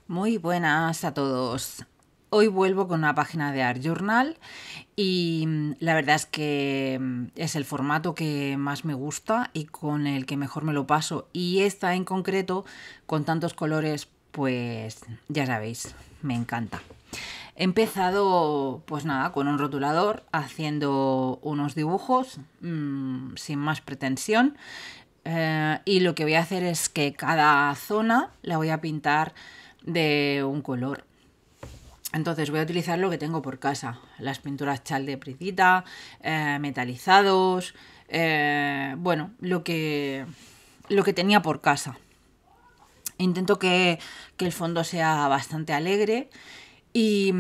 Muy buenas a todos. Hoy vuelvo con una página de Art Journal y la verdad es que es el formato que más me gusta y con el que mejor me lo paso. Y esta en concreto, con tantos colores, pues ya sabéis, me encanta. He empezado, pues nada, con un rotulador, haciendo unos dibujos sin más pretensión. Y lo que voy a hacer es que cada zona la voy a pintar de un color. Entonces voy a utilizar lo que tengo por casa. Las pinturas chal de Pridita, metalizados, bueno, lo que tenía por casa. Intento que el fondo sea bastante alegre y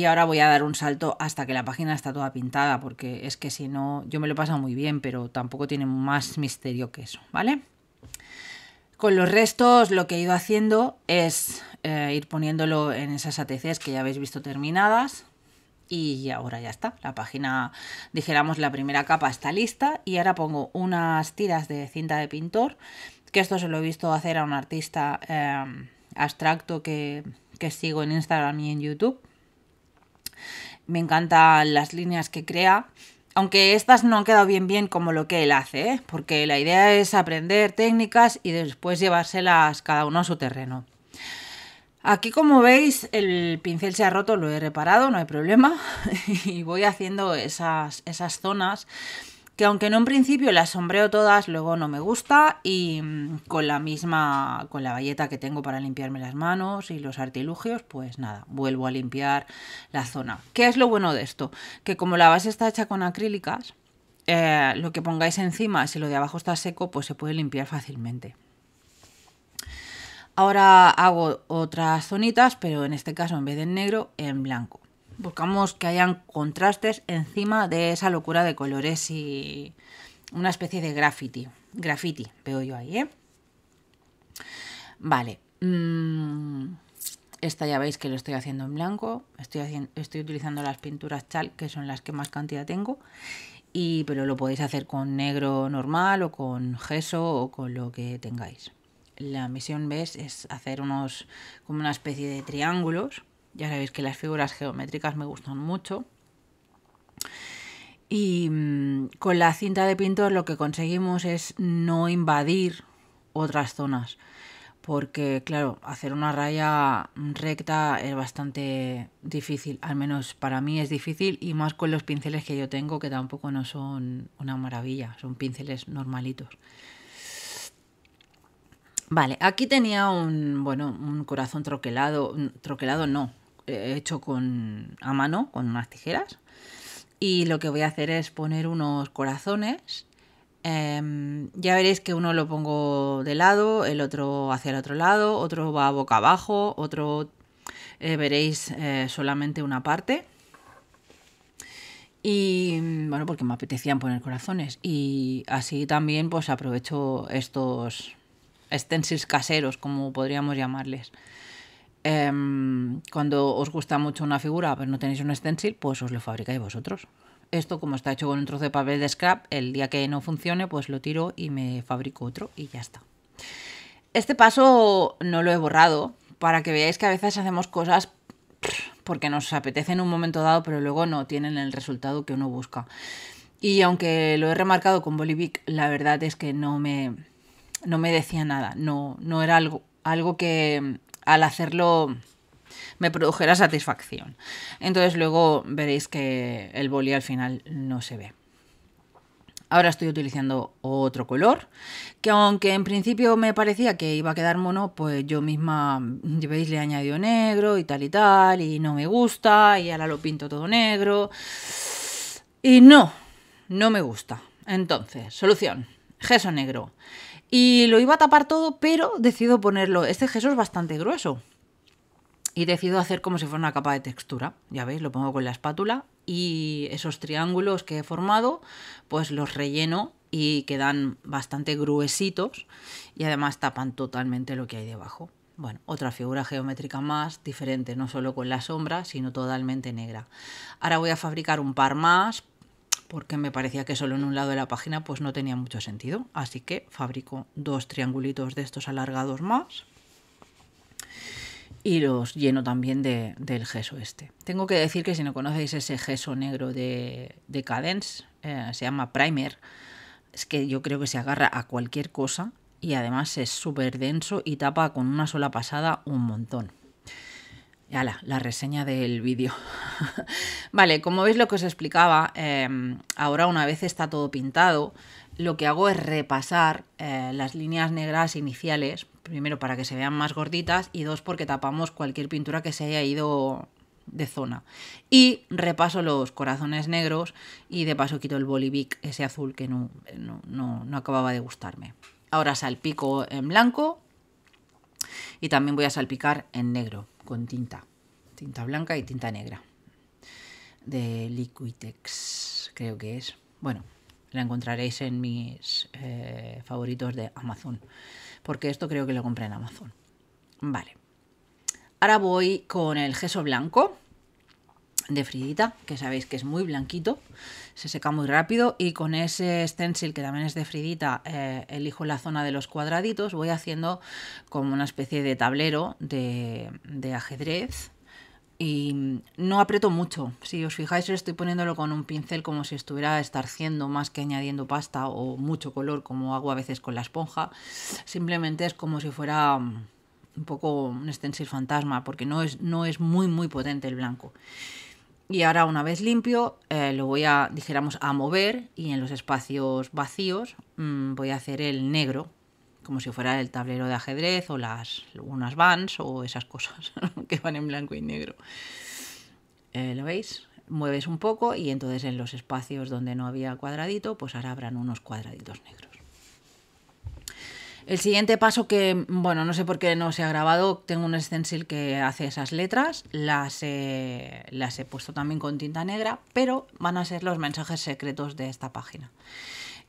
ahora voy a dar un salto hasta que la página está toda pintada, porque es que si no, yo me lo he pasado muy bien, pero tampoco tiene más misterio que eso, ¿vale? Con los restos lo que he ido haciendo es ir poniéndolo en esas ATCs que ya habéis visto terminadas. Y ahora ya está, la página, dijéramos, la primera capa está lista y ahora pongo unas tiras de cinta de pintor, que esto se lo he visto hacer a un artista abstracto que sigo en Instagram y en YouTube. Me encantan las líneas que crea, aunque estas no han quedado bien como lo que él hace, ¿eh? Porque la idea es aprender técnicas y después llevárselas cada uno a su terreno. Aquí, como veis, el pincel se ha roto, lo he reparado, no hay problema. Y voy haciendo esas zonas que, aunque no en principio las sombreo todas, luego no me gusta. Y con la bayeta que tengo para limpiarme las manos y los artilugios, pues nada, vuelvo a limpiar la zona. ¿Qué es lo bueno de esto? Que como la base está hecha con acrílicas, lo que pongáis encima, si lo de abajo está seco, pues se puede limpiar fácilmente. Ahora hago otras zonitas, pero en este caso en vez de en negro, en blanco. Buscamos que hayan contrastes encima de esa locura de colores y una especie de graffiti. Graffiti, veo yo ahí, ¿eh? Vale. Esta ya veis que lo estoy haciendo en blanco. Estoy utilizando las pinturas chal, que son las que más cantidad tengo. Pero lo podéis hacer con negro normal o con gesso o con lo que tengáis. La misión, ¿ves?, es hacer como una especie de triángulos. Ya sabéis que las figuras geométricas me gustan mucho. Y con la cinta de pintor lo que conseguimos es no invadir otras zonas. Porque, claro, hacer una raya recta es bastante difícil. Al menos para mí es difícil, y más con los pinceles que yo tengo, que tampoco no son una maravilla. Son pinceles normalitos. Vale, aquí tenía un corazón troquelado. Troquelado no, hecho a mano, con unas tijeras. Y lo que voy a hacer es poner unos corazones. Ya veréis que uno lo pongo de lado, el otro hacia el otro lado, otro va boca abajo, otro veréis solamente una parte. Y bueno, porque me apetecían poner corazones. Y así también pues aprovecho estos stencils caseros, como podríamos llamarles. Cuando os gusta mucho una figura pero no tenéis un stencil, pues os lo fabricáis vosotros. Esto, como está hecho con un trozo de papel de scrap, el día que no funcione pues lo tiro y me fabrico otro y ya está. Este paso no lo he borrado, para que veáis que a veces hacemos cosas porque nos apetece en un momento dado, pero luego no tienen el resultado que uno busca. Y aunque lo he remarcado con Bolivic, la verdad es que no me decía nada. No era algo que al hacerlo me produjera satisfacción. Entonces luego veréis que el boli al final no se ve. Ahora estoy utilizando otro color, que aunque en principio me parecía que iba a quedar mono, pues yo misma, veis, le he añadido negro y tal, y no me gusta, y ahora lo pinto todo negro. Y no me gusta. Entonces, solución, gesso negro. Y lo iba a tapar todo, pero decido ponerlo. Este gesso es bastante grueso. Y decido hacer como si fuera una capa de textura. Ya veis, lo pongo con la espátula y esos triángulos que he formado, pues los relleno y quedan bastante gruesitos y además tapan totalmente lo que hay debajo. Bueno, otra figura geométrica más, diferente, no solo con la sombra, sino totalmente negra. Ahora voy a fabricar un par más, porque me parecía que solo en un lado de la página pues no tenía mucho sentido. Así que fabrico dos triangulitos de estos alargados más. y los lleno también del gesso este. Tengo que decir que si no conocéis ese gesso negro de Cadence, se llama Primer, es que yo creo que se agarra a cualquier cosa y además es súper denso y tapa con una sola pasada un montón. Y ala, la reseña del vídeo. Vale, como veis lo que os explicaba, ahora una vez está todo pintado, lo que hago es repasar las líneas negras iniciales, primero para que se vean más gorditas y dos porque tapamos cualquier pintura que se haya ido de zona. Y repaso los corazones negros y de paso quito el Bolivic, ese azul que no acababa de gustarme. Ahora salpico en blanco y también voy a salpicar en negro con tinta blanca y tinta negra de Liquitex, creo que es. Bueno, la encontraréis en mis favoritos de Amazon, porque esto creo que lo compré en Amazon. Vale, ahora voy con el gesso blanco de Fridita, que sabéis que es muy blanquito, se seca muy rápido, y con ese stencil que también es de Fridita, elijo la zona de los cuadraditos, voy haciendo como una especie de tablero de ajedrez. Y no aprieto mucho. Si os fijáis, estoy poniéndolo con un pincel como si estuviera estarciendo más que añadiendo pasta o mucho color, como hago a veces con la esponja. Simplemente es como si fuera un poco un stencil fantasma, porque no es muy potente el blanco. Y ahora, una vez limpio, lo voy a, dijéramos, a mover, y en los espacios vacíos voy a hacer el negro, como si fuera el tablero de ajedrez o unas Vans o esas cosas que van en blanco y negro. ¿Lo veis? Mueves un poco y entonces en los espacios donde no había cuadradito, pues ahora habrán unos cuadraditos negros. El siguiente paso que, bueno, no sé por qué no se ha grabado, tengo un stencil que hace esas letras, las he puesto también con tinta negra, pero van a ser los mensajes secretos de esta página.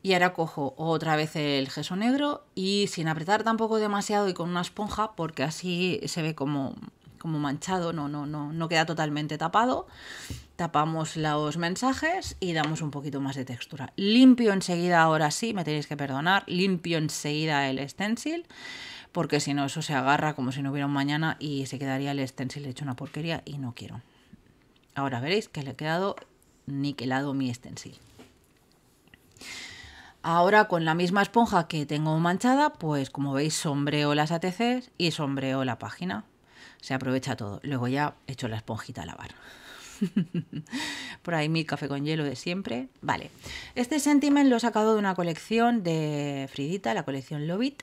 Y ahora cojo otra vez el gesso negro y sin apretar tampoco demasiado y con una esponja, porque así se ve como manchado, no queda totalmente tapado. Tapamos los mensajes y damos un poquito más de textura. Limpio enseguida, ahora sí, me tenéis que perdonar, limpio enseguida el stencil, porque si no eso se agarra como si no hubiera un mañana y se quedaría el stencil hecho una porquería y no quiero. Ahora veréis que le ha quedado niquelado mi stencil. Ahora con la misma esponja que tengo manchada, pues como veis sombreo las ATCs y sombreo la página. Se aprovecha todo. Luego ya echo la esponjita a lavar. Por ahí mi café con hielo de siempre. Vale, este sentiment lo he sacado de una colección de Fridita, la colección Love It.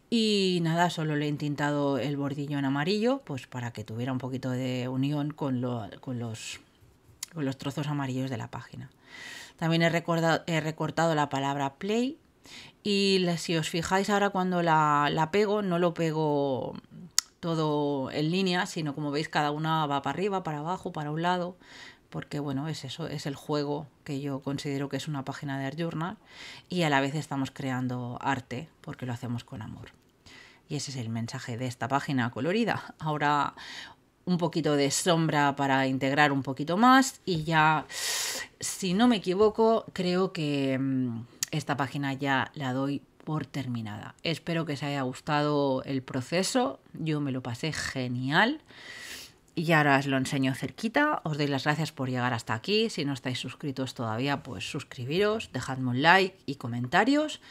Y nada, solo le he intintado el bordillo en amarillo, pues para que tuviera un poquito de unión con los trozos amarillos de la página. También he recortado la palabra play y si os fijáis ahora cuando la pego, no lo pego todo en línea, sino como veis cada una va para arriba, para abajo, para un lado, porque bueno, es eso, es el juego que yo considero que es una página de Art Journal y a la vez estamos creando arte porque lo hacemos con amor. Y ese es el mensaje de esta página colorida. Ahora un poquito de sombra para integrar un poquito más y ya, si no me equivoco, creo que esta página ya la doy por terminada. Espero que os haya gustado el proceso, yo me lo pasé genial y ahora os lo enseño cerquita. Os doy las gracias por llegar hasta aquí. Si no estáis suscritos todavía, pues suscribiros, dejadme un like y comentarios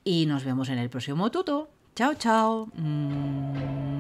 y nos vemos en el próximo tuto. Chao, chao. ¡Mua!